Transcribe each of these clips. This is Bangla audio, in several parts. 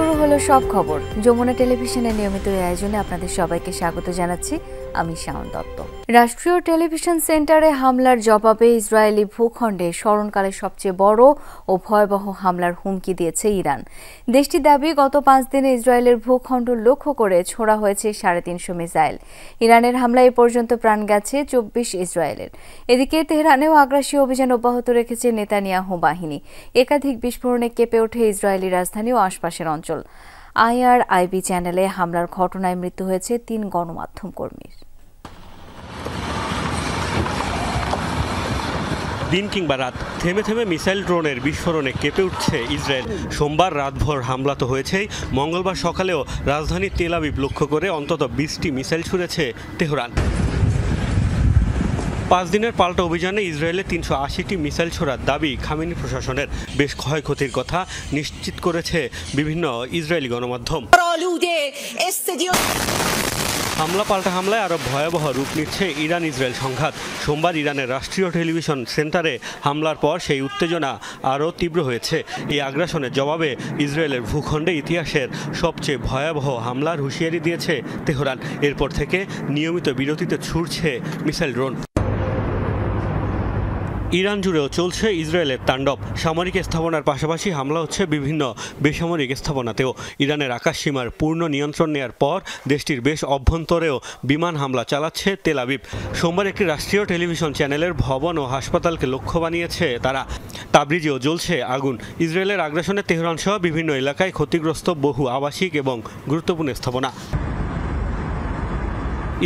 শুরু হলো সব খবর। যমুনা টেলিভিশনের নিয়মিত এই আয়োজনে আপনাদের সবাইকে স্বাগত জানাচ্ছি। আমি শাওন দত্ত। রাষ্ট্রীয় টেলিভিশন সেন্টারে হামলার জবাবে ইসরায়েলি ভূখণ্ডে স্মরণকালের সবচেয়ে বড় ও ভয়াবহ হামলার হুমকি দিয়েছে ইরান। দেশটির দাবি, গত 5 দিনে ইসরায়েলের ভূখণ্ড লক্ষ্য করে ছোড়া হয়েছে 350 মিসাইল। ইরানের হামলায় এ পর্যন্ত প্রাণ গেছে 24 ইসরায়েলের। এদিকে তেহরানেও আগ্রাসী অভিযান অব্যাহত রেখেছে নেতানিয়াহু বাহিনী। একাধিক বিস্ফোরণে কেঁপে ওঠে ইসরায়েলি রাজধানী ও আশপাশের অঞ্চল। IRIB চ্যানেলে হামলার ঘটনায় মৃত্যু হয়েছে 3 গণমাধ্যম কর্মীর। দিন কিংবা রাত থেমে থেমে মিসাইল ড্রোনের বিস্ফোরণে কেঁপে উঠছে ইসরায়েল। সোমবার রাতভর হামলা তো হয়েছেই, মঙ্গলবার সকালেও রাজধানী তেল আবিব লক্ষ্য করে অন্তত 20টি মিসাইল ছুড়েছে তেহরান। 5 দিনের পাল্টা অভিযানে ইসরায়েলে 380টি মিসাইল ছোড়ার দাবি খামেনি প্রশাসনের। বেশ ক্ষয়ক্ষতির কথা নিশ্চিত করেছে বিভিন্ন ইসরায়েলি গণমাধ্যম। হামলা পাল্টা হামলায় আরও ভয়াবহ রূপ নিচ্ছে ইরান ইসরায়েল সংঘাত। সোমবার ইরানের রাষ্ট্রীয় টেলিভিশন সেন্টারে হামলার পর সেই উত্তেজনা আরও তীব্র হয়েছে। এই আগ্রাসনের জবাবে ইসরায়েলের ভূখণ্ডে ইতিহাসের সবচেয়ে ভয়াবহ হামলার হুঁশিয়ারি দিয়েছে তেহরান। এরপর থেকে নিয়মিত বিরতিতে ছুড়ছে মিসাইল ড্রোন। ইরান জুড়েও চলছে ইসরায়েলের তাণ্ডব। সামরিক স্থাপনার পাশাপাশি হামলা হচ্ছে বিভিন্ন বেসামরিক স্থাপনাতেও। ইরানের আকাশসীমার পূর্ণ নিয়ন্ত্রণ নেয়ার পর দেশটির বেশ অভ্যন্তরেও বিমান হামলা চালাচ্ছে তেল আবিব। সোমবার একটি রাষ্ট্রীয় টেলিভিশন চ্যানেলের ভবন ও হাসপাতালকে লক্ষ্য বানিয়েছে তারা। তাবরিজেও জ্বলছে আগুন। ইসরায়েলের আগ্রাসনে তেহরান সহ বিভিন্ন এলাকায় ক্ষতিগ্রস্ত বহু আবাসিক এবং গুরুত্বপূর্ণ স্থাপনা।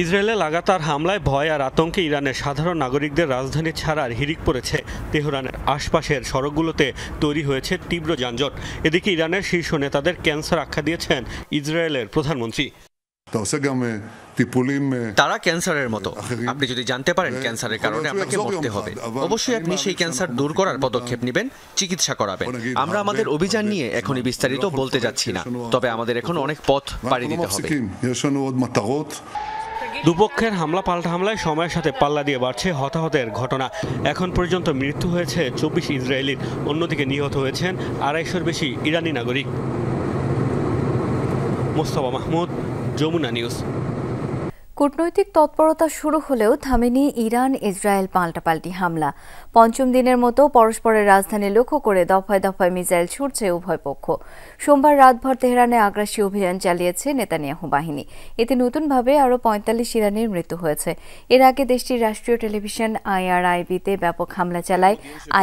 ইসরায়েলে লাগাতার হামলায় ভয় আর আতঙ্কে ইরানের সাধারণ নাগরিকদের রাজধানী ছাড়ার হিড়িক পড়েছে। তেহরানের আশপাশের সড়কগুলোতে তৈরি হয়েছে তীব্র যানজট। এদিকে ইরানের শীর্ষ নেতাদের ক্যান্সার আখ্যা দিয়েছেন ইসরায়েলের প্রধানমন্ত্রী। তারা ক্যান্সারের মতো। আপনি যদি জানতে পারেন ক্যান্সারের কারণে আপনাকে মরতে হবে, অবশ্যই আপনি সেই ক্যান্সার দূর করার পদক্ষেপ নেবেন, চিকিৎসা করাবেন। আমরা আমাদের অভিযান নিয়ে এখনই বিস্তারিত বলতে যাচ্ছি না, তবে আমাদের এখন অনেক পথ পাড়ি দিতে হবে। দুপক্ষের হামলা পাল্টা হামলায় সময়ের সাথে পাল্লা দিয়ে বাড়ছে হতাহতের ঘটনা। এখন পর্যন্ত মৃত্যু হয়েছে 24 ইসরায়েলির, অন্যদিকে নিহত হয়েছেন 250-এর বেশি ইরানি নাগরিক। মোস্তফা মাহমুদ, যমুনা নিউজ। কূটনৈতিক তৎপরতা শুরু হলেও থামেনি ইরান ইসরায়েল পাল্টাপাল্টি হামলা। 5ম দিনের মতো পরস্পরের রাজধানী লক্ষ্য করে দফায় দফায় মিসাইল ছুড়ছে উভয় পক্ষ। সোমবার রাতভর তেহরানে আগ্রাসী অভিযান চালিয়েছে নেতানিয়াহু বাহিনী। এতে নতুনভাবে আরও 45 ইরানির মৃত্যু হয়েছে। এর আগে দেশটির রাষ্ট্রীয় টেলিভিশন IRIB-তে ব্যাপক হামলা চালায়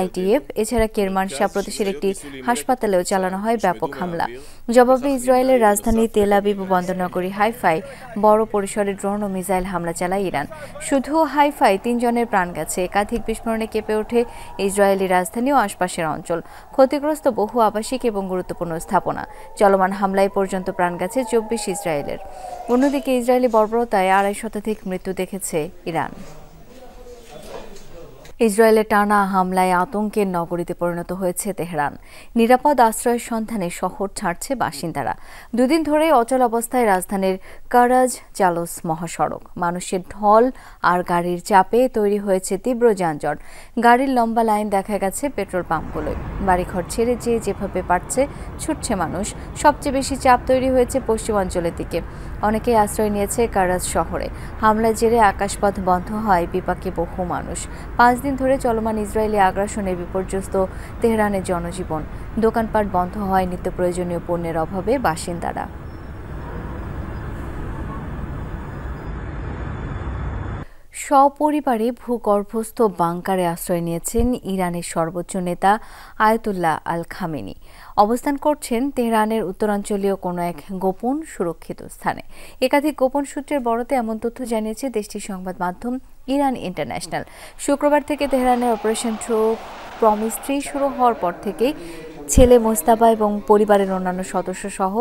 IDF। এছাড়া কেরমানশাহ প্রদেশের একটি হাসপাতালেও চালানো হয় ব্যাপক হামলা। জবাবে ইসরায়েলের রাজধানী তেল আবিব ও বন্দরনগরী হাইফায় বড় পরিসরে ড্রোন ও মিসাইল হামলা চালায় ইরান। শুধু হাইফায় 3 জনের প্রাণ গেছে। একাধিক বিস্ফোরণে কেঁপে ওঠে ইসরায়েলি রাজধানী ও আশপাশের অঞ্চল। ক্ষতিগ্রস্ত বহু আবাসিক এবং গুরুত্বপূর্ণ স্থাপনা। চলমান হামলায় পর্যন্ত প্রাণ গেছে 24 ইসরায়েলের। অন্যদিকে ইসরায়েলি বর্বরতায় 250 শতাধিক মৃত্যু দেখেছে ইরান। ইসরায়েলের টানা হামলায় আতঙ্কের নগরীতে পরিণত হয়েছে তেহরান। নিরাপদ আশ্রয়ের সন্ধানে শহর ছাড়ছে বাসিন্দারা। 2 দিন ধরে অচল অবস্থায় রাজধানীর কারাজ জালোস মহাসড়ক। মানুষের ঢল আর গাড়ির চাপে তৈরি হয়েছে তীব্র যানজট। গাড়ির লম্বা লাইন দেখা গেছে পেট্রোল পাম্পগুলোয়। বাড়িঘর ছেড়ে যেভাবে পারছে ছুটছে মানুষ। সবচেয়ে বেশি চাপ তৈরি হয়েছে পশ্চিমাঞ্চলের দিকে। অনেকেই আশ্রয় নিয়েছে কারাজ শহরে। হামলার জেরে আকাশপথ বন্ধ হয় বিপাকে বহু মানুষ। 5 দিন ধরে চলমান ইসরায়েলি আগ্রাসনে বিপর্যস্ত তেহরানের জনজীবন। দোকানপাট বন্ধ হয়, নিত্য প্রয়োজনীয় পণ্যের অভাবে বাসিন্দারা। সপরিবারে ভূগর্ভস্থ বাংকারে আশ্রয় নিয়েছেন ইরানের সর্বোচ্চ নেতা আয়াতুল্লাহ আল খামেনি। অবস্থান করছেন তেহরানের উত্তরাঞ্চলীয় কোনো এক গোপন সুরক্ষিত স্থানে। একাধিক গোপন সূত্রের বরাতে এমন তথ্য জানিয়েছে দেশটির সংবাদ মাধ্যম ইরান ইন্টারন্যাশনাল। শুক্রবার থেকে তেহরানের অপারেশন ট্রু প্রমিস 3 শুরু হওয়ার পর থেকেই ছেলে মোস্তাফা এবং পরিবারের অন্যান্য সদস্য সহ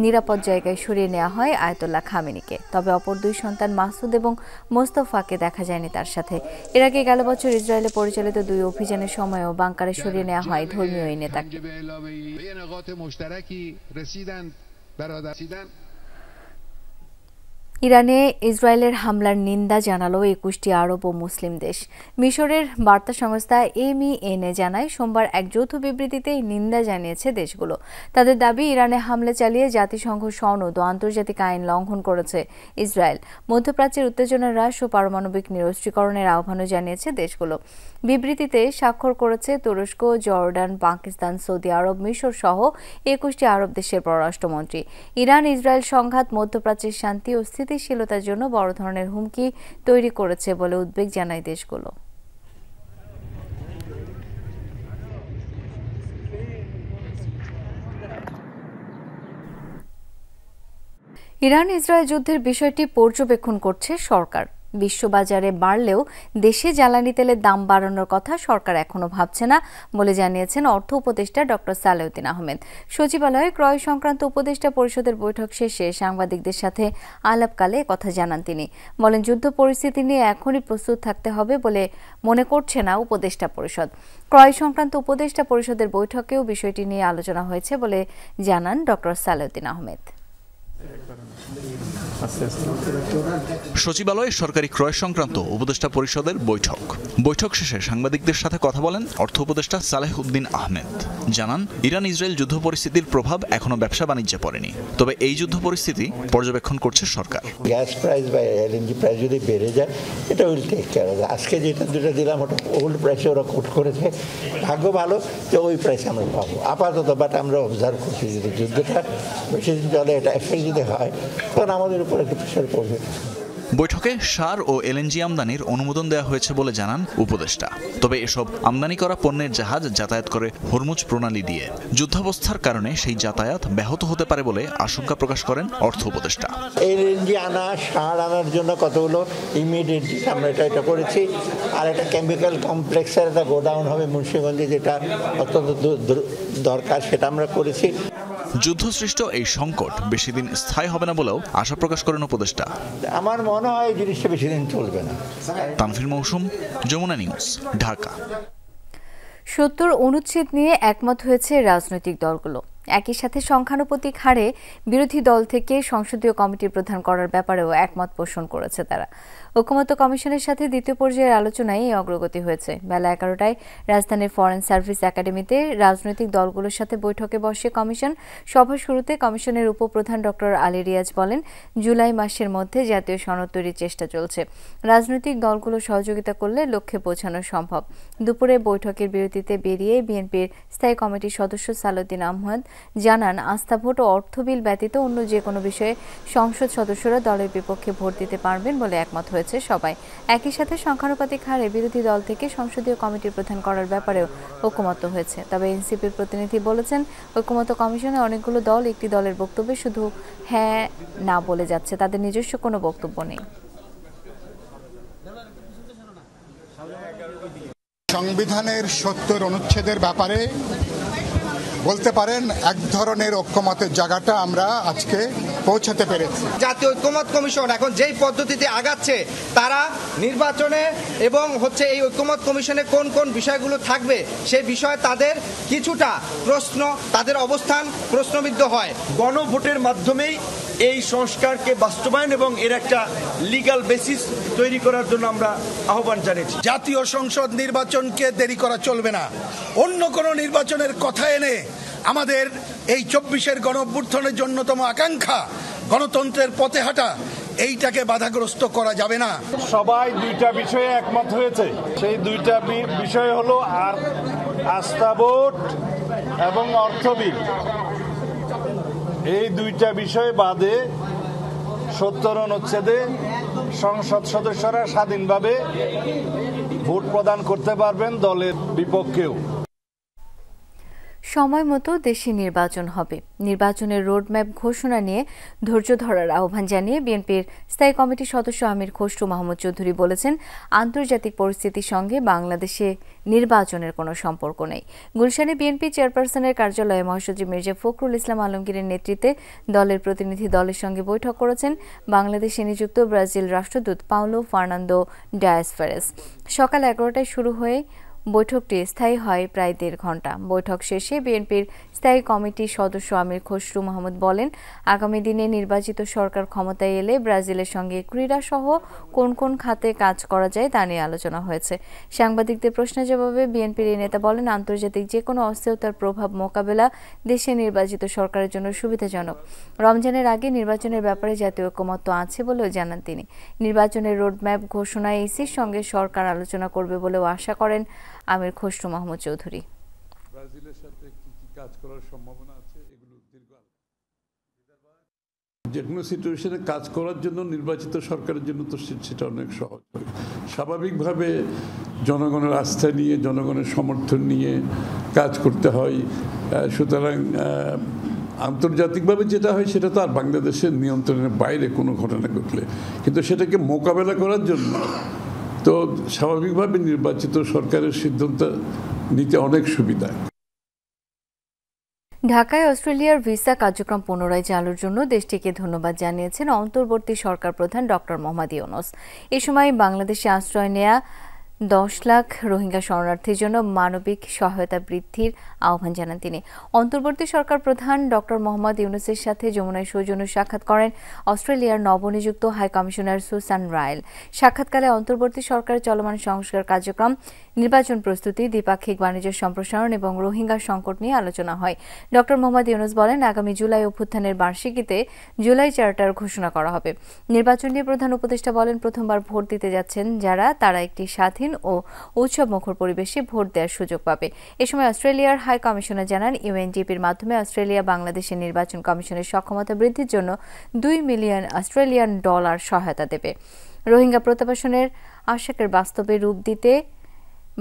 নিরাপদ জায়গায় সরিয়ে নেওয়া হয় আয়াতুল্লাহ খামেনিকে। তবে অপর 2 সন্তান মাসুদ এবং মোস্তফাকে দেখা যায়নি তার সাথে। এর আগে গেল বছর ইসরায়েলে পরিচালিত 2 অভিযানের সময়ও বাংকারে সরিয়ে নেওয়া হয় ধর্মীয় এই নেতাকে। ইরানে ইসরায়েলের হামলার নিন্দা জানালো ২১টি আরব ও মুসলিম দেশ। মিশরের বার্তা সংস্থা MENA জানায় সোমবার এক যৌথ বিবৃতিতে এই নিন্দা জানিয়েছে দেশগুলো। তাদের দাবি, ইরানে হামলা চালিয়ে জাতিসংঘ সনদ ও আন্তর্জাতিক আইন লঙ্ঘন করেছে ইসরায়েল। মধ্যপ্রাচ্যের উত্তেজনা হ্রাস ও পারমাণবিক নিরস্ত্রীকরণের আহ্বানও জানিয়েছে দেশগুলো। বিবৃতিতে স্বাক্ষর করেছে তুরস্ক, জর্ডান, পাকিস্তান, সৌদি আরব, মিশর সহ ২১টি আরব দেশের পররাষ্ট্রমন্ত্রী। ইরান ইসরায়েল সংঘাত মধ্যপ্রাচ্যের শান্তি ও স্থিতিশীলতার জন্য বড় ধরনের হুমকি তৈরি করেছে বলে উদ্বেগ জানায় দেশগুলো। ইরান ইসরায়েল যুদ্ধের বিষয়টি পর্যবেক্ষণ করছে সরকার। বিশ্ববাজারে বাড়লেও দেশে জ্বালানি তেলের দাম বাড়ানোর কথা সরকার এখনো ভাবছে না বলে জানিয়েছেন অর্থ উপদেষ্টা ডক্টর সালেউদ্দিন আহমেদ। সচিবালয়ে ক্রয় সংক্রান্ত উপদেষ্টা পরিষদের বৈঠক শেষে সাংবাদিকদের সাথে আলাপকালে কথা জানান তিনি। বলেন, যুদ্ধ পরিস্থিতি নিয়ে এখনই প্রস্তুত থাকতে হবে বলে মনে করছে না উপদেষ্টা পরিষদ। ক্রয় সংক্রান্ত উপদেষ্টা পরিষদের বৈঠকেও বিষয়টি নিয়ে আলোচনা হয়েছে বলে জানান ডক্টর সালেউদ্দিন আহমেদ। সচিবালয়ে সরকারি ক্রয় সংক্রান্ত উপদেষ্টা পরিষদের বৈঠক শেষে সাংবাদিকদের সাথে কথা বলেন অর্থ উপদেষ্টা সালেহ উদ্দিন আহমেদ। জানান, ইরান ইসরায়েল যুদ্ধ পরিস্থিতির প্রভাব এখনো ব্যবসা বাণিজ্যে পড়েনি, তবে এই যুদ্ধ পরিস্থিতি পর্যবেক্ষণ করছে সরকার। গ্যাস প্রাইস বা LNG প্রাইস যদি বেড়ে যায়, এটা উইল টেক কেয়ার অফ। আজকে যেটা দিলাম ওটা ওল্ড প্রাইসে ওরা কোট করেছে। ভাগ্য ভালো যে ওই প্রাইসে আমরা পাবো আপাতত, বাট আমরা অবজার্ভ করছি যদি যুদ্ধটা বেশি দিন চলে, এটা এফেক্ট যদি হয় তখন আমাদের উপর একটু প্রেশার পড়বে। বৈঠকে সার ও LNG আমদানির অনুমোদন দেওয়া হয়েছে বলে জানান উপদেষ্টা। তবে এসব আমদানি করা পণ্যের জাহাজ যাতায়াত করে হরমুজ প্রণালী দিয়ে। যুদ্ধাবস্থার কারণে সেই যাতায়াত ব্যাহত হতে পারে বলে আশঙ্কা প্রকাশ করেন অর্থ উপদেষ্টা। LNG আনা, সার আনার জন্য কতগুলো ইমিডিয়েটলি আমরা এটা করেছি। আর একটা কেমিক্যাল কমপ্লেক্সের একটা গোডাউন হবে মুন্সিগঞ্জে, যেটা অত্যন্ত দরকার, সেটা আমরা করেছি। যুদ্ধসৃষ্ট এই সংকট বেশি দিন স্থায়ী হবে না বলেও আশা প্রকাশ করেন উপদেষ্টা। আমার মনে হয় এই জিনিসটা বেশি দিন চলবে না। তানভীর মৌসুম, যমুনা নিউজ, ঢাকা। ৭০ অনুচ্ছেদ নিয়ে একমত হয়েছে রাজনৈতিক দলগুলো। একই সাথে সংখ্যানুপাতিক হারে বিরোধী দল থেকে সংসদীয় কমিটির প্রধান করার ব্যাপারেও একমত পোষণ করেছে তারা। ঐকমত্য কমিশনের সাথে দ্বিতীয় পর্যায়ের আলোচনায় এই অগ্রগতি হয়েছে। বেলা 11টায় রাজধানীর ফরেন সার্ভিস একাডেমিতে রাজনৈতিক দলগুলোর সাথে বৈঠকে বসে কমিশন। সভা শুরুতে কমিশনের উপপ্রধান ডক্টর আলী রিয়াজ বলেন, জুলাই মাসের মধ্যে জাতীয় সনদ তৈরির চেষ্টা চলছে। রাজনৈতিক দলগুলো সহযোগিতা করলে লক্ষ্যে পৌঁছানো সম্ভব। দুপুরে বৈঠকের বিরতিতে বেরিয়ে বিএনপির স্থায়ী কমিটির সদস্য সালেউদ্দিন আহমেদ জানান, আস্থা ভোট ও অর্থ বিল ব্যতীত অন্য যে কোনো বিষয়ে সংসদ সদস্যরা দলের বিপক্ষে ভোট দিতে পারবেন বলে একমত হয়েছে সবাই। একই সাথে সংখ্যানুপাতিক হারে বিরোধী দল থেকে সংসদীয় কমিটির প্রধান করার ব্যাপারেও ঐকমত্য হয়েছে। তবে এনসিপির প্রতিনিধি বলেছেন, ঐকমত্য কমিশনে অনেকগুলো দল একটি দলের বক্তব্যে শুধু হ্যাঁ না বলে যাচ্ছে, তাদের নিজস্ব কোনো বক্তব্য নেই। সংবিধানের ৭০ অনুচ্ছেদের ব্যাপারে বলতে পারেন এক ধরনের ঐক্যমতের জায়গাটা আমরা আজকে পৌঁছাতে পেরেছি। জাতীয় ঐক্যমত কমিশন এখন যেই পদ্ধতিতে আগাচ্ছে, তারা নির্বাচনে এবং এই ঐক্যমত কমিশনে কোন কোন বিষয়গুলো থাকবে সেই বিষয়ে তাদের কিছুটা প্রশ্ন, তাদের অবস্থান প্রশ্নবিদ্ধ হয়। গণভোটের মাধ্যমেই এই সংস্কারকে বাস্তবায়ন এবং এর একটা লিগ্যাল বেসিস তৈরি করার জন্য আমরা আহ্বান জানিয়েছি। জাতীয় সংসদ নির্বাচনকে দেরি করা চলবে না। অন্য কোনো নির্বাচনের কথা এনে আমাদের এই ২৪-এর গণঅভ্যুত্থানের অন্যতম আকাঙ্ক্ষা গণতন্ত্রের পথে হাঁটা, এইটাকে বাধাগ্রস্ত করা যাবে না। সবাই দুইটা বিষয়ে একমত হয়েছে। সেই দুইটা বিষয় হলো আর আস্থা ভোট এবং অর্থ বিল। এই দুইটা বিষয় বাদে ৭০ অনুচ্ছেদে সংসদ সদস্যরা স্বাধীনভাবে ভোট প্রদান করতে পারবেন, দলের বিপক্ষেও। সময় মতো দেশে নির্বাচন হবে। নির্বাচনের রোডম্যাপ ঘোষণা নিয়ে ধৈর্য ধরার আহ্বান জানিয়ে বিএনপির স্থায়ী কমিটির সদস্য আমির খসরু মাহমুদ চৌধুরী বলেছেন, আন্তর্জাতিক পরিস্থিতির সঙ্গে বাংলাদেশে নির্বাচনের কোনো সম্পর্ক নেই। গুলশানে বিএনপি চেয়ারপারসনের কার্যালয়ে মহাসচিব মির্জা ফখরুল ইসলাম আলমগীরের নেতৃত্বে দলের প্রতিনিধি দলের সঙ্গে বৈঠক করেছেন বাংলাদেশে নিযুক্ত ব্রাজিল রাষ্ট্রদূত পাওলো ফার্নান্দো ডায়াস ফেরেস। সকাল 11টায় শুরু হয়ে বৈঠকটি স্থায়ী হয় প্রায় 1.5 ঘণ্টা। বৈঠক শেষে বিএনপির স্থায়ী কমিটির সদস্য আমির খসরু মাহমুদ বলেন, আগামী দিনে নির্বাচিত সরকার ক্ষমতায় এলে ব্রাজিলের সঙ্গে ক্রীড়া সহ কোন কোন খাতে কাজ করা যায় তা নিয়ে আলোচনা হয়েছে। সাংবাদিকদের প্রশ্নের জবাবে বিএনপির এই নেতা বলেন, আন্তর্জাতিক যে কোনো অস্থিরতার প্রভাব মোকাবেলা দেশে নির্বাচিত সরকারের জন্য সুবিধাজনক। রমজানের আগে নির্বাচনের ব্যাপারে জাতীয় ঐকমত্য আছে বলেও জানান তিনি। নির্বাচনের রোডম্যাপ ঘোষণায় ইসির সঙ্গে সরকার আলোচনা করবে বলেও আশা করেন আমির খসরু মাহমুদ চৌধুরী। ব্রাজিলের সাথে কি কাজ করার সম্ভাবনা আছে, এগুলো যে কোনো সিচুয়েশনে কাজ করার জন্য নির্বাচিত সরকারের জন্য তো সেটা অনেক সহজ হয়। স্বাভাবিকভাবে জনগণের আস্থা নিয়ে, জনগণের সমর্থন নিয়ে কাজ করতে হয়। সুতরাং আন্তর্জাতিকভাবে যেটা হয় সেটা তো আর বাংলাদেশের নিয়ন্ত্রণের বাইরে কোনো ঘটনা ঘটলে, কিন্তু সেটাকে মোকাবেলা করার জন্য তো স্বাভাবিকভাবে নির্বাচিত সরকারের সিদ্ধান্ত নিতে অনেক সুবিধা। ঢাকায় অস্ট্রেলিয়ার ভিসা কার্যক্রম পুনরায় চালুর জন্য দেশটিকে ধন্যবাদ জানিয়েছেন অন্তর্বর্তী সরকার প্রধান ডক্টর মোহাম্মদ ইউনূস। এ সময় বাংলাদেশে আশ্রয় নেয়া 10 লাখ রোহিঙ্গা শরণার্থীর জন্য মানবিক সহায়তা বৃদ্ধির আহ্বান জানান তিনি। অন্তর্বর্তী সরকার প্রধান ডক্টর মোহাম্মদ ইউনূসের সাথে যমুনায় সৌজন্য সাক্ষাৎ করেন অস্ট্রেলিয়ার নবনিযুক্ত হাই কমিশনার সুসান রায়েল। সাক্ষাৎকালে অন্তর্বর্তী সরকারের চলমান সংস্কার কার্যক্রম, নির্বাচন প্রস্তুতি, দ্বিপাক্ষিক বাণিজ্য সম্প্রসারণ এবং রোহিঙ্গা সংকট নিয়ে আলোচনা হয়। ডক্টর মোহাম্মদ ইউনূস বলেন, আগামী জুলাই অভ্যুত্থানের বার্ষিকীতে জুলাই চার্টার ঘোষণা করা হবে। নির্বাচন নিয়ে প্রধান উপদেষ্টা বলেন, প্রথমবার ভোট দিতে যাচ্ছেন যারা, তারা একটি স্বাধীন ও উৎসবমুখর পরিবেশে ভোট দেওয়ার সুযোগ পাবে। এ সময় অস্ট্রেলিয়ার হাই কমিশনার জানান, ইউএনডিপির মাধ্যমে অস্ট্রেলিয়া বাংলাদেশের নির্বাচন কমিশনের সক্ষমতা বৃদ্ধির জন্য $2 মিলিয়ন সহায়তা দেবে। রোহিঙ্গা প্রত্যাবাসনের আশাকের বাস্তবে রূপ দিতে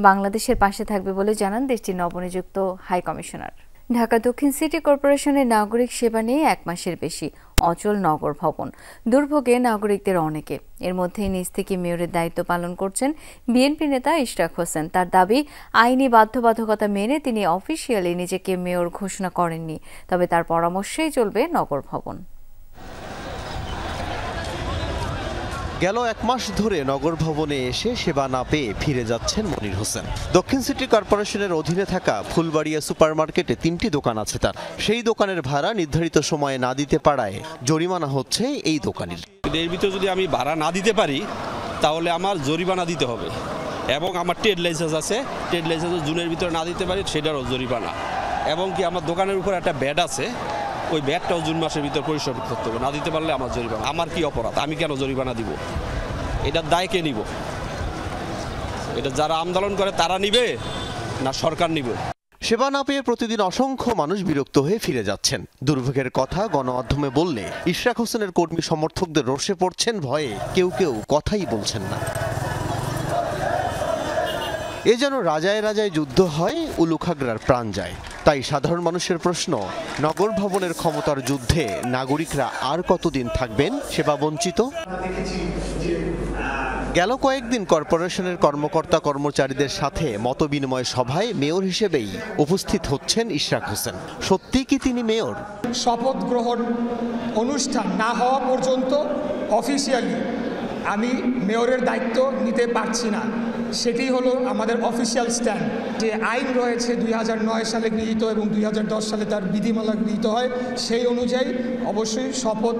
বাংলাদেশের পাশে থাকবে বলে জানান দেশটির নবনিযুক্ত হাই কমিশনার। ঢাকা দক্ষিণ সিটি কর্পোরেশনের নাগরিক সেবা নিয়ে 1 মাসের বেশি অচল নগর ভবন। দুর্ভোগে নাগরিকদের অনেকে। এর মধ্যেই নিজ থেকে মেয়রের দায়িত্ব পালন করছেন বিএনপি নেতা ইশরাক হোসেন। তার দাবি, আইনি বাধ্যবাধকতা মেনে তিনি অফিসিয়ালি নিজেকে মেয়র ঘোষণা করেননি, তবে তার পরামর্শেই চলবে নগর ভবন। গেল 1 মাস ধরে নগর ভবনে এসে সেবা না পেয়ে ফিরে যাচ্ছেন মনির হোসেন। দক্ষিণ সিটি কর্পোরেশনের অধীনে থাকা ফুলবাড়িয়া সুপারমার্কেটে 3টি দোকান আছে তার। সেই দোকানের ভাড়া নির্ধারিত সময়ে না দিতে পারায় জরিমানা হচ্ছে এই দোকানের। এর ভিতরে যদি আমি ভাড়া না দিতে পারি তাহলে আমার জরিমানা দিতে হবে, এবং আমার ট্রেড লাইসেন্স আছে, ট্রেড লাইসেন্স জুনের ভিতরে না দিতে পারি সেটারও জরিমানা, এবং কি আমার দোকানের উপর একটা ব্যাড আছে, ওই ব্যাটটাও জুন মাসের ভিতর পরিশোধ করতে হবে। না দিতে পারলে আমার জরিমানা। আমার কি অপরাধ? আমি কেন জরিমানা দিব? এটার দায় কে নিব? এটা যারা আন্দোলন করে তারা নিবে না সরকার নিবে? সেবা না পেয়ে প্রতিদিন অসংখ্য মানুষ বিরক্ত হয়ে ফিরে যাচ্ছেন। দুর্ভোগের কথা গণমাধ্যমে বললে ইশরাক হোসেনের কর্মী সমর্থকদের রোষে পড়ছেন ভয়ে কেউ কেউ কথাই বলছেন না। এ যেন রাজায় রাজায় যুদ্ধ হয়, উলুখাগড়ার প্রাণ যায়। তাই সাধারণ মানুষের প্রশ্ন, নগর ভবনের ক্ষমতার যুদ্ধে নাগরিকরা আর কতদিন থাকবেন সেবা বঞ্চিত? গেল কয়েকদিন কর্পোরেশনের কর্মকর্তা কর্মচারীদের সাথে মতবিনিময় সভায় মেয়র হিসেবেই উপস্থিত হচ্ছেন ইশরাক হোসেন। সত্যি কি তিনি মেয়র? শপথ গ্রহণ অনুষ্ঠান না হওয়া পর্যন্ত অফিসিয়ালি আমি মেয়রের দায়িত্ব নিতে পারছি না। সেটি হলো আমাদের অফিসিয়াল স্ট্যান্ড। যে আইন রয়েছে 2009 সালে গৃহীত এবং 2010 সালে তার বিধিমালা গৃহীত হয়, সেই অনুযায়ী অবশ্যই শপথ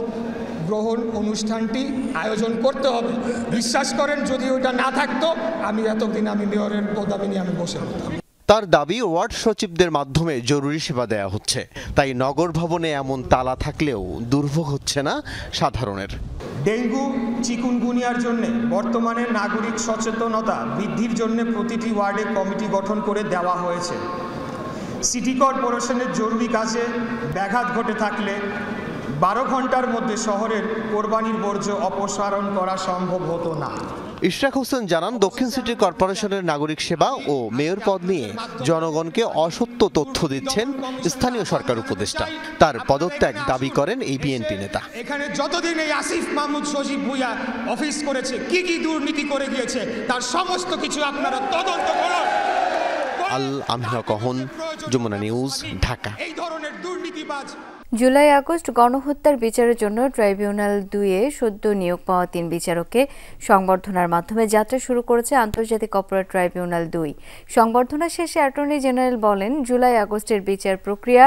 গ্রহণ অনুষ্ঠানটি আয়োজন করতে হবে। বিশ্বাস করেন, যদি ওটা না থাকতো আমি এতদিন মেয়রের পদবি নিয়ে আমি বসে হতাম। তার দাবি, ওয়ার্ড সচিবদের মাধ্যমে জরুরি সেবা দেয়া হচ্ছে, তাই নগর ভবনে এমন তালা থাকলেও দুর্ভোগ হচ্ছে না সাধারণের। ডেঙ্গু চিকুনগুনিয়ার জন্য বর্তমানে নাগরিক সচেতনতা বৃদ্ধির জন্য প্রতিটি ওয়ার্ডে কমিটি গঠন করে দেওয়া হয়েছে। সিটি কর্পোরেশনের জরুরি কাজে ব্যাঘাত ঘটে থাকলে 12 ঘন্টার মধ্যে শহরের কোরবানির বর্জ্য অপসারণ করা সম্ভব হতো না। ইশরাক হোসেন জানান, দক্ষিণ সিটি কর্পোরেশনের নাগরিক সেবা ও মেয়র পদ নিয়ে জনগণকে অসত্য তথ্য দিচ্ছেন স্থানীয় সরকার উপদেষ্টা। তার পদত্যাগ দাবি করেন এই বিএনপি নেতা। এখানে যতদিন এই আসিফ মাহমুদ সজীব ভুইয়া অফিস করেছে, কি কি দুর্নীতি করে গিয়েছে তার সমস্ত কিছু আপনারা তদন্ত করুন। আল আমিনা কহন, যমুনা নিউজ, ঢাকা। এই ধরনের দুর্নীতিবাজ জুলাই আগস্ট গণহত্যার বিচারের জন্য ট্রাইব্যুনাল 2-এ সদ্য নিয়োগ পাওয়া 3 বিচারককে সংবর্ধনার মাধ্যমে যাত্রা শুরু করেছে আন্তর্জাতিক অপরাধ ট্রাইব্যুনাল 2। সংবর্ধনা শেষে অ্যাটর্নি জেনারেল বলেন, জুলাই আগস্টের বিচার প্রক্রিয়া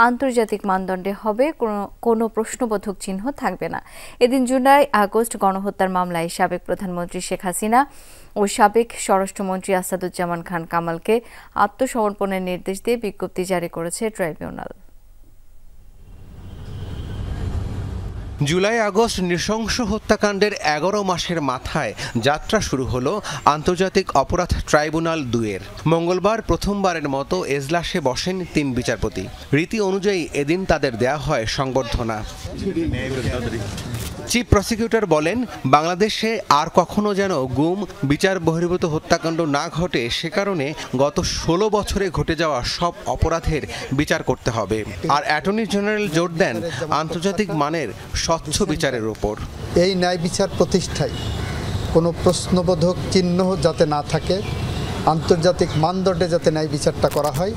আন্তর্জাতিক মানদণ্ডে হবে, কোনো প্রশ্নবোধক চিহ্ন থাকবে না। এদিন জুলাই আগস্ট গণহত্যার মামলায় সাবেক প্রধানমন্ত্রী শেখ হাসিনা ও সাবেক স্বরাষ্ট্রমন্ত্রী আসাদুজ্জামান খান কামালকে আত্মসমর্পণের নির্দেশ দিয়ে বিজ্ঞপ্তি জারি করেছে ট্রাইব্যুনাল। জুলাই আগস্ট নৃশংস হত্যাকাণ্ডের 11 মাসের মাথায় যাত্রা শুরু হলো আন্তর্জাতিক অপরাধ ট্রাইব্যুনাল 2-এর। মঙ্গলবার প্রথমবারের মতো এজলাসে বসেন 3 বিচারপতি। রীতি অনুযায়ী এদিন তাদের দেয়া হয় সংবর্ধনা। চিফ প্রসিকিউটর বলেন, বাংলাদেশে আর কখনো যেন গুম, বিচার বহির্ভূত হত্যাকাণ্ড না ঘটে, সে কারণে গত 16 বছরে ঘটে যাওয়া সব অপরাধের বিচার করতে হবে। আর অ্যাটর্নি জেনারেল জোর দেন আন্তর্জাতিক মানের স্বচ্ছ বিচারের উপর। এই ন্যায় বিচার প্রতিষ্ঠায় কোনো প্রশ্নবোধক চিহ্ন যাতে না থাকে, আন্তর্জাতিক মানদণ্ডে যাতে ন্যায় বিচারটা করা হয়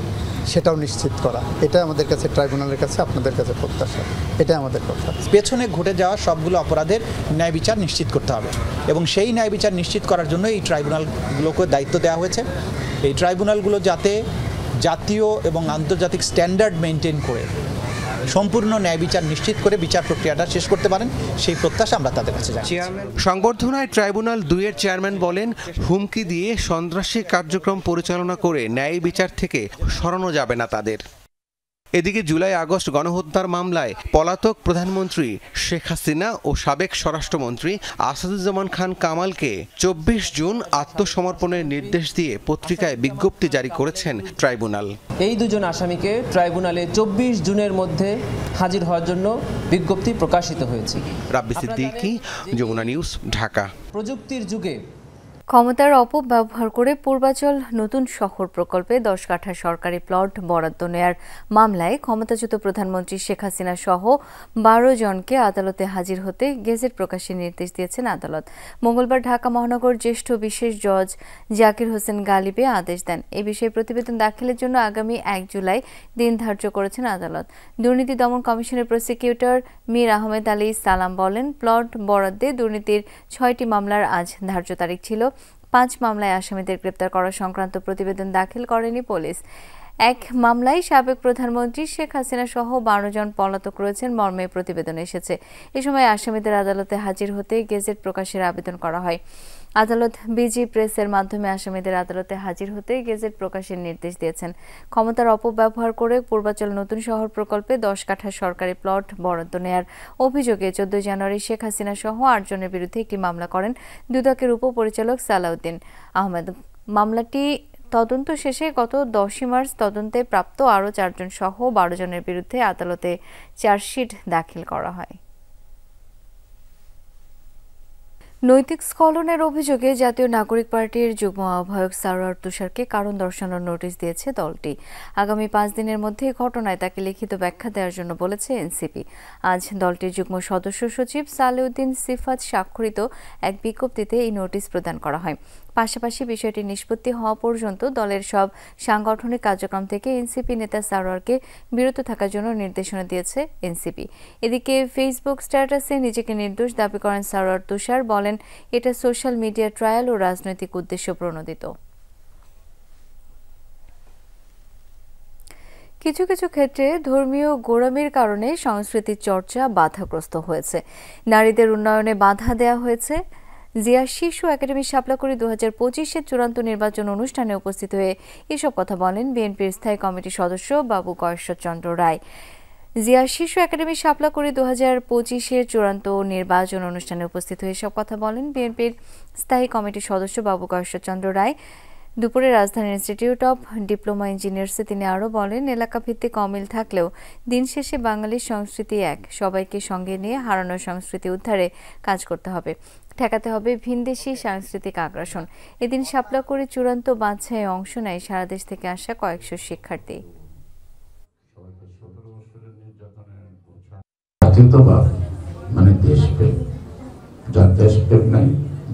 সেটাও নিশ্চিত করা, এটা আমাদের কাছে ট্রাইব্যুনালের কাছে আপনাদের কাছে প্রত্যাশা, এটা আমাদের কথা। পেছনে ঘটে যাওয়া সবগুলো অপরাধের ন্যায় বিচার নিশ্চিত করতে হবে এবং সেই ন্যায় বিচার নিশ্চিত করার জন্য এই ট্রাইব্যুনালগুলোকে দায়িত্ব দেওয়া হয়েছে। এই ট্রাইব্যুনালগুলো যাতে জাতীয় এবং আন্তর্জাতিক স্ট্যান্ডার্ড মেনটেন করে সম্পূর্ণ ন্যায় বিচার নিশ্চিত করে বিচার প্রক্রিয়াটা শেষ করতে পারেন, সেই প্রত্যাশা আমরা তাদের কাছে জানাই। সংবর্ধনায় ট্রাইব্যুনাল 2-এর চেয়ারম্যান বলেন, হুমকি দিয়ে সন্ত্রাসী কার্যক্রম পরিচালনা করে ন্যায় বিচার থেকে সরানো যাবে না তাদের। এদিকে জুলাই আগস্ট গণহত্যার মামলায় পলাতক প্রধানমন্ত্রী শেখ হাসিনা ও সাবেক স্বরাষ্ট্রমন্ত্রী আসাদুজ্জামান খান কামালকে 24 জুন আত্মসমর্পণের নির্দেশ দিয়ে পত্রিকায় বিজ্ঞপ্তি জারি করেছেন ট্রাইব্যুনাল। এই দুজন আসামিকে ট্রাইব্যুনালে 24 জুনের মধ্যে হাজির হওয়ার জন্য বিজ্ঞপ্তি প্রকাশিত হয়েছে। রাব্বি সিদ্দিকী, যমুনা নিউজ, ঢাকা। প্রযুক্তির যুগে ক্ষমতার অপব্যবহার করে পূর্বাচল নতুন শহর প্রকল্পে 10 কাঠা সরকারি প্লট বরাদ্দ নেয়ার মামলায় ক্ষমতাচ্যুত প্রধানমন্ত্রী শেখ হাসিনা সহ 12 জনকে আদালতে হাজির হতে গেজেট প্রকাশের নির্দেশ দিয়েছেন আদালত। মঙ্গলবার ঢাকা মহানগর জ্যেষ্ঠ বিশেষ জজ জাকির হোসেন গালিবে আদেশ দেন। এ বিষয়ে প্রতিবেদন দাখিলের জন্য আগামী 1 জুলাই দিন ধার্য করেছেন আদালত। দুর্নীতি দমন কমিশনের প্রসিকিউটর মীর আহমেদ আলী সালাম বলেন, প্লট বরাদ্দে দুর্নীতির 6টি মামলার আজ ধার্য তারিখ ছিল। 5 মামলায় আসামিদের গ্রেপ্তার করা সংক্রান্ত প্রতিবেদন দাখিল করেনি পুলিশ। এক মামলায় সাবেক প্রধানমন্ত্রী শেখ হাসিনা সহ 12 জন পলাতক রয়েছেন মর্মে প্রতিবেদন এসেছে। এ সময় আসামিদের আদালতে হাজির হতে গেজেট প্রকাশের আবেদন করা হয়। আদালত বিজি প্রেসের মাধ্যমে আসামিদের আদালতে হাজির হতে গেজেট প্রকাশের নির্দেশ দিয়েছেন। ক্ষমতার অপব্যবহার করে পূর্বাচল নতুন শহর প্রকল্পে 10 কাঠা সরকারি প্লট বরাদ্দ নেয়ার অভিযোগে 14 জানুয়ারি শেখ হাসিনা সহ 8 জনের বিরুদ্ধে একটি মামলা করেন দুদকের উপপরিচালক সালাউদ্দিন আহমেদ। মামলাটি তদন্ত শেষে গত 10 মার্চ তদন্তে প্রাপ্ত আরও 4 জন সহ 12 জনের বিরুদ্ধে আদালতে চার্জশিট দাখিল করা হয়। নৈতিক স্খলনের অভিযোগে জাতীয় নাগরিক পার্টির যুগ্ম আহ্বায়ক সারোয়ার তুষারকে কারণ দর্শানোর নোটিশ দিয়েছে দলটি। আগামী 5 দিনের মধ্যে ঘটনায় তাকে লিখিত ব্যাখ্যা দেওয়ার জন্য বলেছে এনসিপি। আজ দলটির যুগ্ম সদস্য সচিব সালেউদ্দিন সিফাত স্বাক্ষরিত এক বিজ্ঞপ্তিতে এই নোটিশ প্রদান করা হয়। পাশাপাশি বিষয়টি নিষ্পত্তি হওয়া পর্যন্ত দলের সব সাংগঠনিক কার্যক্রম থেকে এনসিপি নেতা সারোয়ারকে বিরত থাকার জন্য নির্দেশনা দিয়েছে এনসিপি। এদিকে ফেসবুক স্ট্যাটাসে নিজেকে নির্দোষ দাবি করেন সারোয়ার তুষার, বলেন এটা সোশ্যাল মিডিয়া ট্রায়াল ও রাজনৈতিক উদ্দেশ্য প্রণোদিত। কিছু কিছু ক্ষেত্রে ধর্মীয় গোঁড়ামির কারণে সংস্কৃতির চর্চা বাধাগ্রস্ত হয়েছে। নারীদের উন্নয়নে বাধা দেওয়া হয়েছে। জিয়া শিশু একাডেমি শাপলাকুড়ি 2025-এর চূড়ান্ত নির্বাচন অনুষ্ঠানে উপস্থিত হয়ে এসব কথা বলেন বিএনপির স্থায়ী কমিটির সদস্য বাবু কয়েশ্বরচন্দ্র রায়। জিয়া শিশু একাডেমি শাপলাকুড়ি 2025-এর চূড়ান্ত নির্বাচন অনুষ্ঠানে উপস্থিত হয়ে এসব কথা বলেন বিএনপির স্থায়ী কমিটির সদস্য বাবু কয়েশ্বরচন্দ্র রায়। দুপুরে রাজধানীর ইনস্টিটিউট অব ডিপ্লোমা ইঞ্জিনিয়ার্সে তিনি আরও বলেন, এলাকাভিত্তিক অমিল থাকলেও দিন শেষে বাঙালির সংস্কৃতি এক, সবাইকে সঙ্গে নিয়ে হারানো সংস্কৃতি উদ্ধারে কাজ করতে হবে, ঠেকাতে হবে ভিনদেশি সাংস্কৃতিক আগ্রাসন। এদিন শাপলাকুড়ি চূড়ান্ত বাছাইয়ে অংশ নেয় সারা দেশ থেকে আসা কয়েকশো শিক্ষার্থী। জাতীয়তাবাদ মানে দেশপ্রেম, যার দেশপ্রেম নাই,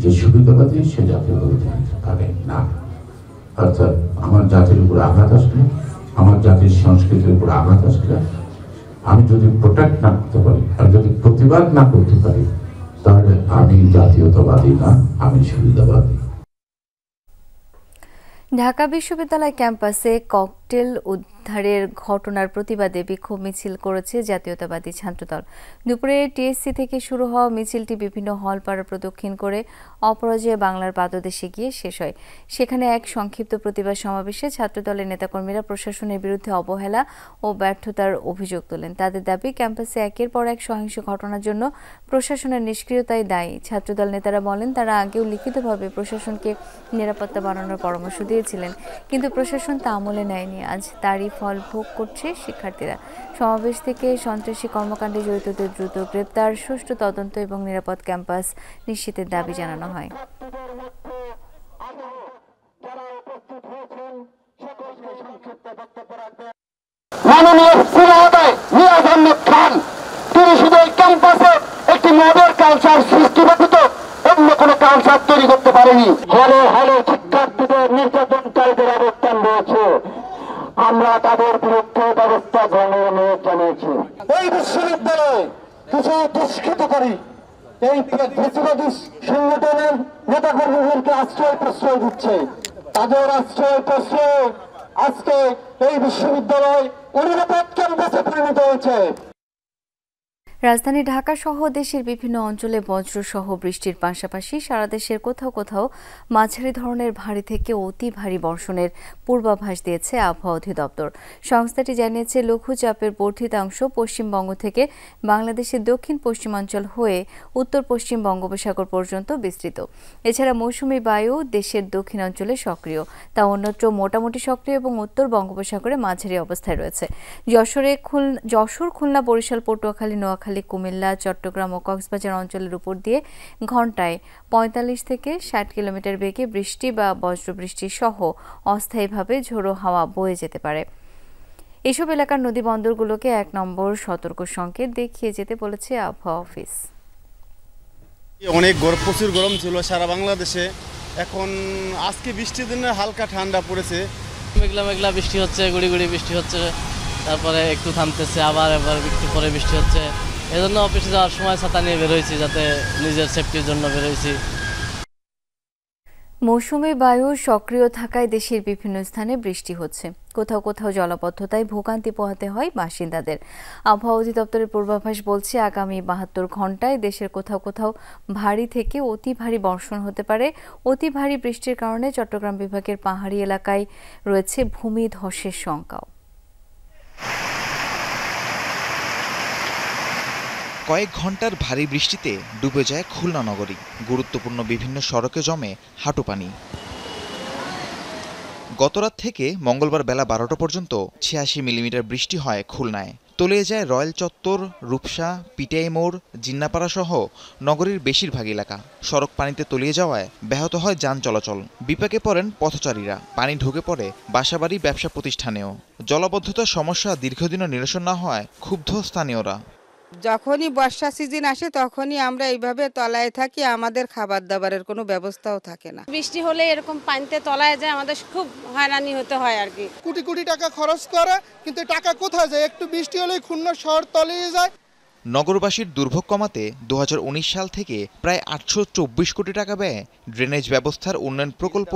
যে সুবিধাবাদী সে জাতীয়তাবাদী থাকে না। অর্থাৎ আমার জাতির উপর আঘাত আসলে, আমার জাতির সংস্কৃতির উপর আঘাত আসলে আমি যদি প্রোটেক্ট না করতে পারি, আমি যদি প্রতিবাদ না করতে পারি, তাহলে আমি জাতীয়তাবাদী না, আমি সুবিধাবাদী। ঢাকা বিশ্ববিদ্যালয় ক্যাম্পাসে ককটেল উদ্ধারের ঘটনার প্রতিবাদে বিক্ষোভ মিছিল করেছে জাতীয়তাবাদী ছাত্রদল। দুপুরে টিএসসি থেকে শুরু হওয়া মিছিলটি বিভিন্ন হলপাড়া প্রদক্ষিণ করে অপরাজেয় বাংলার পাদদেশে গিয়ে শেষ হয়। সেখানে এক সংক্ষিপ্ত প্রতিবাদ সমাবেশে ছাত্রদলের নেতাকর্মীরা প্রশাসনের বিরুদ্ধে অবহেলা ও ব্যর্থতার অভিযোগ তোলেন। তাদের দাবি, ক্যাম্পাসে একের পর এক সহিংস ঘটনার জন্য প্রশাসনের নিষ্ক্রিয়তাই দায়ী। ছাত্রদল নেতারা বলেন, তারা আগেও লিখিতভাবে প্রশাসনকে নিরাপত্তা বাড়ানোর পরামর্শ দিয়েছিলেন, কিন্তু প্রশাসন তা আমলে নেয়নি। আজ তারই ফল ভোগ করছে শিক্ষার্থীরা। সমাবেশ থেকে সন্ত্রাসী কর্মকাণ্ডে জড়িতদের দ্রুত গ্রেপ্তার, সুষ্ঠু তদন্ত এবং নিরাপদ ক্যাম্পাস নিশ্চিতের দাবি জানানো হয়। মাননীয় মহোদয় নিয়াজ আহমেদ খান, তিনি শুধু এই ক্যাম্পাসে একটি মডেল কালচার সৃষ্টি ব্যতীত অন্য কোনো কালচার তৈরি করতে পারেনি। হলে হলে শিক্ষার্থীদের নির্যাতনকারীদের অবস্থান রয়েছে, আমরা তাদের বিরুদ্ধে ব্যবস্থা গ্রহণের অনুরোধ জানিয়েছি। এই বিশ্ববিদ্যালয়ে কিছু দুষ্কৃতকারী এই ফ্যাসিবাদী সংগঠনের নেতাকর্মীদেরকে আশ্রয় প্রশ্রয় দিচ্ছে। তাদের আশ্রয় প্রশ্রয় আজকে এই বিশ্ববিদ্যালয় অনিরাপদ ক্যাম্পাসে পরিণত হয়েছে। রাজধানী ঢাকা সহ দেশের বিভিন্ন অঞ্চলে বজ্রসহ বৃষ্টির পাশাপাশি সারা দেশের কোথাও কোথাও মাঝারি ধরনের ভারী থেকে অতি ভারী বর্ষণের পূর্বাভাস দিয়েছে আবহাওয়া অধিদপ্তর। সংস্থাটি জানিয়েছে, লঘুচাপের বর্ধিতাংশ পশ্চিমবঙ্গ থেকে বাংলাদেশের দক্ষিণ পশ্চিমাঞ্চল হয়ে উত্তর পশ্চিম বঙ্গোপসাগর পর্যন্ত বিস্তৃত। এছাড়া মৌসুমী বায়ু দেশের দক্ষিণাঞ্চলে সক্রিয়, তা অন্যত্র মোটামুটি সক্রিয় এবং উত্তর বঙ্গোপসাগরে মাঝারি অবস্থায় রয়েছে। যশোর, খুলনা, বরিশাল, পটুয়াখালী, নোয়াখালী, কুমিল্লা, চট্টগ্রাম ও কক্সবাজার অঞ্চলের উপর দিয়ে ঘন্টায় ৪৫ থেকে ৬০ কিলোমিটার বেগে বৃষ্টি বা বজ্রবৃষ্টি সহ অস্থায়ীভাবে ঝোড়ো হাওয়া বয়ে যেতে পারে। এসব এলাকার নদী বন্দরগুলোকে ১ নম্বর সতর্ক সংকেত দেখিয়ে যেতে বলেছে আবহাওয়া অফিস। অনেক প্রচুর গরম ছিল সারা বাংলাদেশে, এখন আজকে বৃষ্টির দিনে হালকা ঠান্ডা পড়েছে। মেঘলা মেঘলা বৃষ্টি হচ্ছে, গুড়ি গুড়ি বৃষ্টি হচ্ছে, তারপরে একটু থামতেছে, আবার একটু পরে বৃষ্টি হচ্ছে। এজন্য অফিসে যাওয়ার সময় ছাতা নিয়ে বেরোইছি, যাতে নিজের সেফটির জন্য বেরোইছি। মৌসুমী বায়ু সক্রিয় থাকায় দেশের বিভিন্ন স্থানে বৃষ্টি হচ্ছে। কোথাও কোথাও জলাবদ্ধতায় ভোগান্তি পোহাতে হয় বাসিন্দাদের। আবহাওয়া অধিদপ্তরের পূর্বাভাস বলছে, আগামী ৭২ ঘন্টায় দেশের কোথাও কোথাও ভারী থেকে অতি ভারী বর্ষণ হতে পারে। অতি ভারী বৃষ্টির কারণে চট্টগ্রাম বিভাগের পাহাড়ি এলাকায় রয়েছে ভূমিধসের শঙ্কাও। কয়েক ঘন্টার ভারী বৃষ্টিতে ডুবে যায় খুলনা নগরী। গুরুত্বপূর্ণ বিভিন্ন সড়কে জমে হাঁটু পানি। গতরাত থেকে মঙ্গলবার বেলা ১২টা পর্যন্ত ৮৬ মিলিমিটার বৃষ্টি হয় খুলনায়। তলিয়ে যায় রয়্যাল চত্বর, রূপসা, পিটিআই মোড়, জিন্নাপাড়া সহ নগরীর বেশিরভাগ এলাকা। সড়ক পানিতে তলিয়ে যাওয়ায় ব্যাহত হয় যান চলাচল। বিপাকে পড়েন পথচারীরা। পানি ঢুকে পড়ে বাসাবাড়ি, ব্যবসা প্রতিষ্ঠানেও। জলাবদ্ধতার সমস্যা দীর্ঘদিনও নিরসন না হওয়ায় ক্ষুব্ধ স্থানীয়রা। যখনই বর্ষা সিজন আসে তখনই আমরা এইভাবে তলায় থাকি, আমাদের খাবার দাবারের কোনো ব্যবস্থাও থাকে না। বৃষ্টি হলে এরকম পানিতে তলায় যায়, আমাদের খুব হয়রানি হতে হয় আর কি। কোটি কোটি টাকা খরচ করে, কিন্তু টাকা কোথায় যায়? একটু বৃষ্টি হলেই খুলনা শহর তলিয়ে যায়। নগরবাসীর দুর্ভোগ কমাতে ২০১৯ সাল থেকে প্রায় ৮২৪ কোটি টাকা ব্যয়ে ড্রেনেজ ব্যবস্থার উন্নয়ন প্রকল্প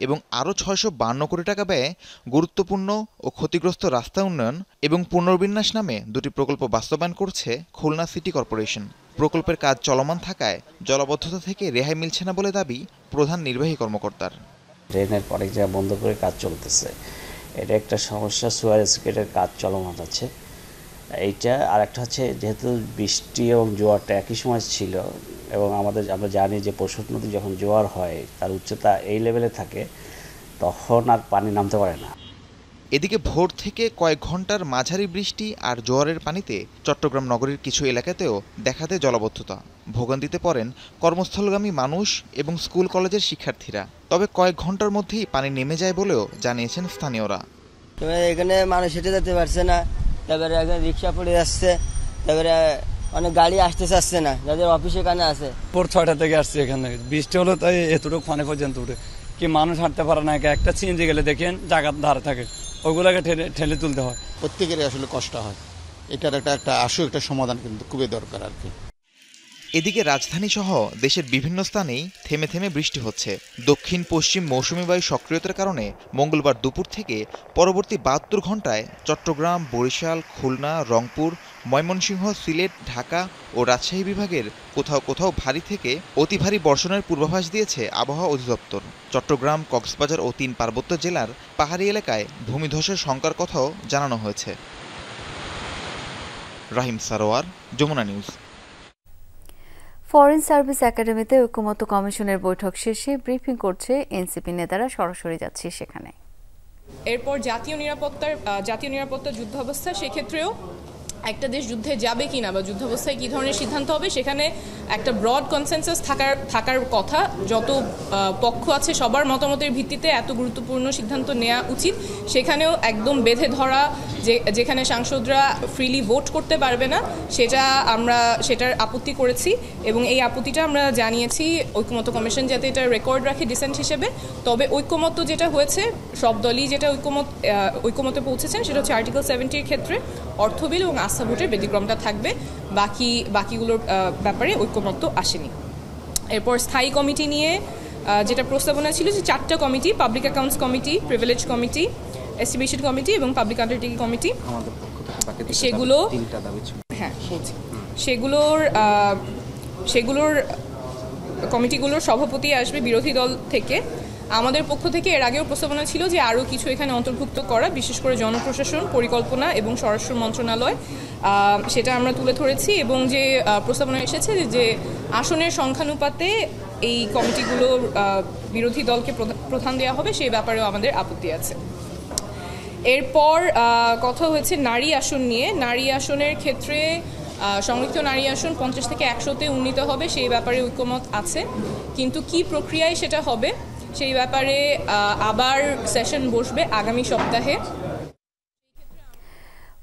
এবং আরও ৬৫২ কোটি টাকা ব্যয়ে গুরুত্বপূর্ণ ও ক্ষতিগ্রস্ত রাস্তা উন্নয়ন এবং পুনর্বিন্যাস নামে দুটি প্রকল্প বাস্তবায়ন করছে খুলনা সিটি কর্পোরেশন। প্রকল্পের কাজ চলমান থাকায় জলাবদ্ধতা থেকে রেহাই মিলছে না বলে দাবি প্রধান নির্বাহী কর্মকর্তার। ড্রেনের অনেক জায়গায় বন্ধ করে কাজ চলতেছে, এটা একটা সমস্যা। সুয়ারেজ গেটের কাজ চলমান আছে এইটা। আর একটা হচ্ছে, যেহেতু বৃষ্টি এবং জোয়ারটা একই সময় ছিল এবং আমরা জানি যে পশুর নদী যখন জোয়ার হয় তার উচ্চতা এই লেভেলে থাকে, তখন আর পানি নামতে পারে না। এদিকে ভোর থেকে কয়েক ঘন্টার মাঝারি বৃষ্টি আর জোয়ারের পানিতে চট্টগ্রাম নগরীর কিছু এলাকাতেও দেখা দেয় জলাবদ্ধতা। ভোগান্তিতে পড়েন কর্মস্থলগামী মানুষ এবং স্কুল কলেজের শিক্ষার্থীরা। তবে কয়েক ঘন্টার মধ্যেই পানি নেমে যায় বলেও জানিয়েছেন স্থানীয়রা। এখানে মানুষ হেঁটে যেতে পারছে না, তারপরে এখানে রিক্সা পড়ে যাচ্ছে, তারপরে অনেক গাড়ি আসতে চাচ্ছে না, যাদের অফিস এখানে আছে। ভোর ৬টা থেকে আসছে এখানে, বৃষ্টি হলো তাই এতটুকু পানি পর্যন্ত উঠে কি মানুষ হাঁটতে পারে না। একটা সিএনজি গেলে দেখেন জায়গার ধারে থাকে, ওগুলোকে ঠেলে তুলতে হয়। প্রত্যেকেরই আসলে কষ্ট হয়, এটার একটা সমাধান কিন্তু খুবই দরকার আর কি। এদিকে রাজধানী সহ দেশের বিভিন্ন স্থানেই থেমে থেমে বৃষ্টি হচ্ছে। দক্ষিণ পশ্চিম মৌসুমী বায়ু সক্রিয়তার কারণে মঙ্গলবার দুপুর থেকে পরবর্তী ৭২ ঘন্টায় চট্টগ্রাম, বরিশাল, খুলনা, রংপুর, ময়মনসিংহ, সিলেট, ঢাকা ও রাজশাহী বিভাগের কোথাও কোথাও ভারী থেকে অতি ভারী বর্ষণের পূর্বাভাস দিয়েছে আবহাওয়া অধিদপ্তর। চট্টগ্রাম, কক্সবাজার ও ৩ পার্বত্য জেলার পাহাড়ি এলাকায় ভূমিধসের শঙ্কার কথাও জানানো হয়েছে। Rahim Sarwar, Jamuna news. Foreign service একাডেমিতে ঐক্যমত্য কমিশনের বৈঠক শেষে ব্রিফিং করছে এনসিপি নেতারা। সরাসরি যাচ্ছে সেখানে। এরপর জাতীয় নিরাপত্তা যুদ্ধাবস্থা, সেক্ষেত্রেও একটা দেশ যুদ্ধে যাবে কিনা বা যুদ্ধাবস্থায় কী ধরনের সিদ্ধান্ত হবে, সেখানে একটা ব্রড কনসেনসাস থাকার কথা। যত পক্ষ আছে সবার মতামতের ভিত্তিতে এত গুরুত্বপূর্ণ সিদ্ধান্ত নেওয়া উচিত। সেখানেও একদম বেঁধে ধরা যেখানে সাংসদরা ফ্রিলি ভোট করতে পারবে না, সেটার আপত্তি করেছি এবং এই আপত্তিটা আমরা জানিয়েছি ঐক্যমত্য কমিশন যাতে এটা রেকর্ড রাখে ডিসেন্ট হিসেবে। তবে ঐক্যমত্য যেটা হয়েছে, সব দলই যেটা ঐক্যমত্যে পৌঁছেছেন সেটা হচ্ছে আর্টিকেল 70-র ক্ষেত্রে অর্থ বিল এবং আস্থা ভোটের ব্যতিক্রমটা থাকবে, বাকিগুলোর ব্যাপারে ঐক্যমত্য আসেনি। এরপর স্থায়ী কমিটি নিয়ে যেটা প্রস্তাবনা ছিল যে 4টা committee, public accounts committee, privilege committee, estimation committee এবং পাবলিক আন্ডারটেকিং কমিটি, সেগুলোর কমিটিগুলোর সভাপতি আসবে বিরোধী দল থেকে। আমাদের পক্ষ থেকে এর আগেও প্রস্তাবনা ছিল যে আরও কিছু এখানে অন্তর্ভুক্ত করা, বিশেষ করে জনপ্রশাসন, পরিকল্পনা এবং স্বরাষ্ট্র মন্ত্রণালয়, সেটা আমরা তুলে ধরেছি। এবং যে প্রস্তাবনা এসেছে যে আসনের সংখ্যানুপাতে এই কমিটিগুলোর বিরোধী দলকে প্রধান দেওয়া হবে, সেই ব্যাপারেও আমাদের আপত্তি আছে। এরপর কথা হয়েছে নারী আসন নিয়ে। নারী আসনের ক্ষেত্রে সংরক্ষিত নারী আসন 50 থেকে 100-তে উন্নীত হবে, সেই ব্যাপারে ঐক্যমত আছে, কিন্তু কি প্রক্রিয়ায় সেটা হবে সেই ব্যাপারে আবার সেশন বসবে আগামী সপ্তাহে।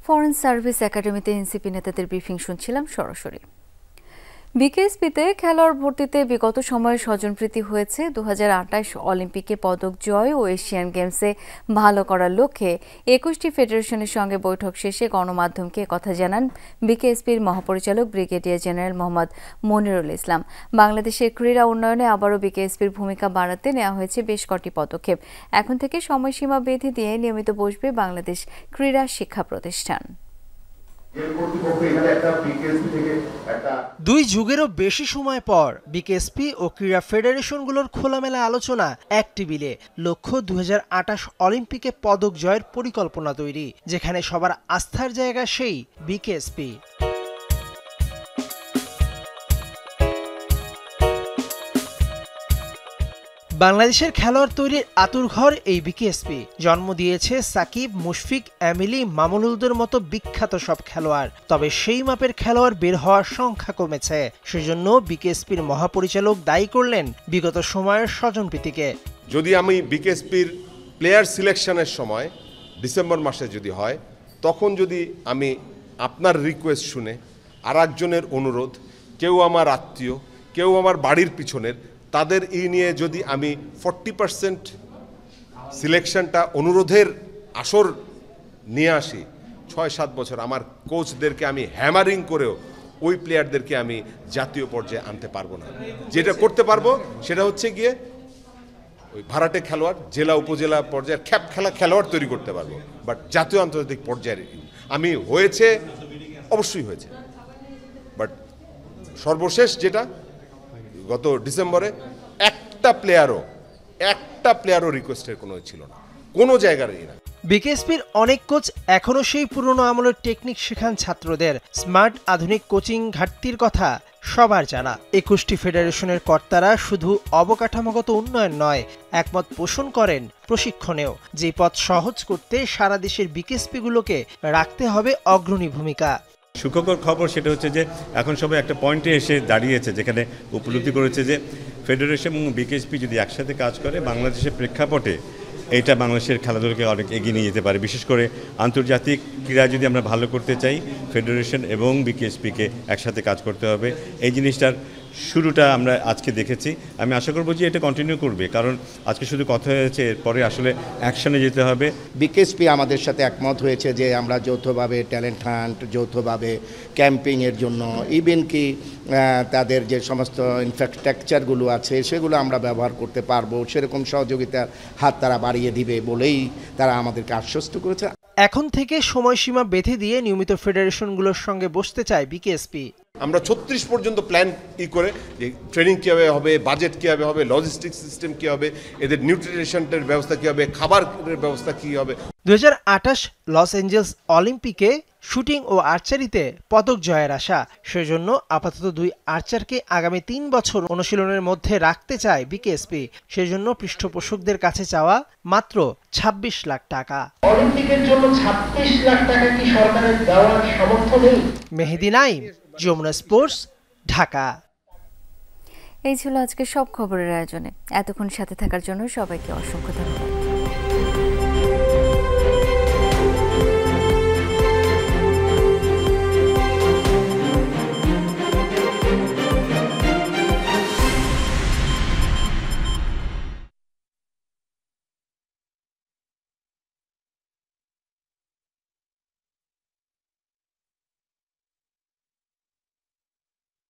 ফরেন সার্ভিস একাডেমিতে এনসিপি নেতাদের ব্রিফিং শুনছিলাম সরাসরি। বিকেএসপিতে খেলোয়াড় ভর্তিতে বিগত সময়ে স্বজনপ্রীতি হয়েছে। 2028 অলিম্পিকে পদক জয় ও এশিয়ান গেমসে ভালো করার লক্ষ্যে 21টি ফেডারেশনের সঙ্গে বৈঠক শেষে গণমাধ্যমকে কথা জানান বিকেএসপির মহাপরিচালক ব্রিগেডিয়ার জেনারেল মোহাম্মদ মনিরুল ইসলাম। বাংলাদেশের ক্রীড়া উন্নয়নে আবারও বিকেএসপির ভূমিকা বাড়াতে নেওয়া হয়েছে বেশ কটি পদক্ষেপ। এখন থেকে সময়সীমা বেঁধে দিয়ে নিয়মিত বসবে বাংলাদেশ ক্রীড়া শিক্ষা প্রতিষ্ঠান। 2 যুগেরও বেশি সময় পর বিকেএসপি ও ক্রীড়া ফেডারেশনগুলোর খোলামেলা আলোচনা এক টেবিলে। লক্ষ্য 2028 অলিম্পিকে পদক জয়ের পরিকল্পনা তৈরি, যেখানে সবার আস্থার জায়গা সেই বিকেএসপি। বাংলাদেশের খেলোয়াড় তৈরির আতুরঘর এই বিকেএসপি। জন্ম দিয়েছে সাকিব, মুশফিক, এমিলি, মামুনুলদের মতো বিখ্যাত সব খেলোয়াড়। তবে সেই মাপের খেলোয়াড় বের হওয়ার সংখ্যা কমেছে। সেজন্য বিকেএসপির মহাপরিচালক দায়ী করলেন বিগত সময়ের স্বজনপ্রীতিকে। যদি আমি বিকেএসপির প্লেয়ার সিলেকশনের সময় ডিসেম্বর মাসে যদি হয়, তখন যদি আমি আপনার রিকোয়েস্ট শুনে আর একজনের অনুরোধ, কেউ আমার আত্মীয়, কেউ আমার বাড়ির পিছনের, তাদের নিয়ে যদি আমি 40% সিলেকশনটা অনুরোধের আসর নিয়ে আসি, 6-7 বছর আমার কোচদেরকে আমি হ্যামারিং করেও ওই প্লেয়ারদেরকে আমি জাতীয় পর্যায়ে আনতে পারবো না। যেটা করতে পারবো সেটা হচ্ছে গিয়ে ওই ভাড়াটে খেলোয়াড়, জেলা উপজেলা পর্যায়ের খেলোয়াড় তৈরি করতে পারবো, বাট জাতীয় আন্তর্জাতিক পর্যায়ের আমি অবশ্যই হয়েছে। বাট সর্বশেষ যেটা গত ডিসেম্বরে একটা প্লেয়ারও রিকোয়েস্টের কোনো ছিল না, কোনো জায়গারই না। বিকেএসপির অনেক কোচ এখনো সেই পুরনো আমলের টেকনিক শেখান ছাত্রদের। স্মার্ট আধুনিক কোচিং ঘাটতির কথা সবার জানা। 21টি ফেডারেশনের কর্তারা শুধু অবকাঠামোগত উন্নয়ন নয়, একমত পোষণ করেন প্রশিক্ষণেও। যে পথ সহজ করতে সারা দেশের বিকেএসপিগুলোকে রাখতে হবে অগ্রণী ভূমিকা। সুখকর খবর সেটা হচ্ছে যে এখন সবাই একটা পয়েন্টে এসে দাঁড়িয়েছে, যেখানে উপলব্ধি করেছে যে ফেডারেশন এবং বিকেএসপি যদি একসাথে কাজ করে বাংলাদেশের প্রেক্ষাপটে এইটা বাংলাদেশের খেলাধুলাকে অনেক এগিয়ে নিয়ে যেতে পারে। বিশেষ করে আন্তর্জাতিক ক্রীড়া যদি আমরা ভালো করতে চাই, ফেডারেশন এবং বিকেএসপিকে একসাথে কাজ করতে হবে। এই জিনিসটার শুরুটা আমরা আজকে দেখেছি। আমি আশা করব যে এটা কন্টিনিউ করবে, কারণ আজকে শুধু কথা হয়েছে, এরপরে আসলে অ্যাকশনে যেতে হবে। বিকেএসপি আমাদের সাথে একমত হয়েছে যে আমরা যৌথভাবে ট্যালেন্ট হান্ট, যৌথভাবে ক্যাম্পিংয়ের জন্য, ইভেন কি তাদের যে সমস্ত ইনফ্রাস্ট্রাকচারগুলো আছে সেগুলো আমরা ব্যবহার করতে পারবো, সেরকম সহযোগিতার হাত তারা বাড়িয়ে দিবে বলেই তারা আমাদেরকে আশ্বস্ত করেছে। এখন থেকে সময়সীমা বেঁধে দিয়ে নিয়মিত ফেডারেশনগুলোর সঙ্গে বসতে চায় বিকেএসপি। আমরা 36 পর্যন্ত প্ল্যান করে যে ট্রেনিং কীভাবে হবে, বাজেট কীভাবে হবে, লজিস্টিক সিস্টেম কী হবে, এদের নিউট্রিশনের ব্যবস্থা কী হবে, খাবারের ব্যবস্থা কী হবে। 2028 লস অ্যাঞ্জেলস অলিম্পিকে শুটিং ও আর্চারিতে পদক জয়ের আশা, সেজন্য আপাতত 2 আর্চারকে আগামী 3 বছর অনুশীলনের মধ্যে রাখতে চায় বিকেএসপি। সেজন্য পৃষ্ঠপোষকদের কাছে চাওয়া মাত্র 26 লাখ টাকা। অলিম্পিকের জন্য 26 লাখ টাকা কি সরকারের দেওয়ার সামর্থ্য নেই? মেহেদি নাইম, যমুনা স্পোর্টস, ঢাকা। এই ছিল আজকে সব খবরের আয়োজনে। এতক্ষণ সাথে থাকার জন্য সবাইকে অসংখ্য ধন্যবাদ।